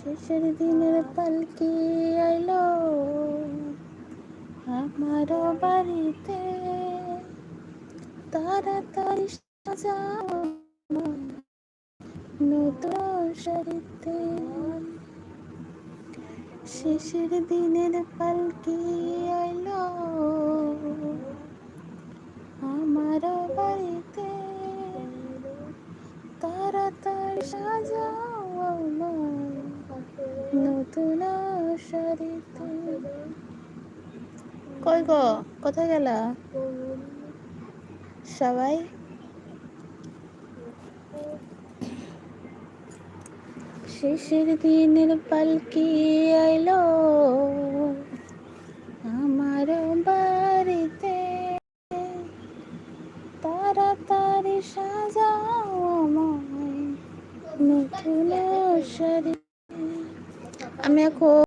শেষের দিনের পালকি আইলো আমার বাড়িতে, তাড়াতাড়ি সাজাও নতুন শাড়িতে। শেষের দিনের পালকি আইলো আমার বাড়িতে, তাড়াতাড়ি সাজাও আমায় নতুন শাড়িতে। কই গো, কোথায় গেলা সবাই? শেষের দিনের পালকি আইলো আমার বাড়িতে, তাড়াতাড়ি সাজাও আমায় নতুন শাড়ি। আমি এখন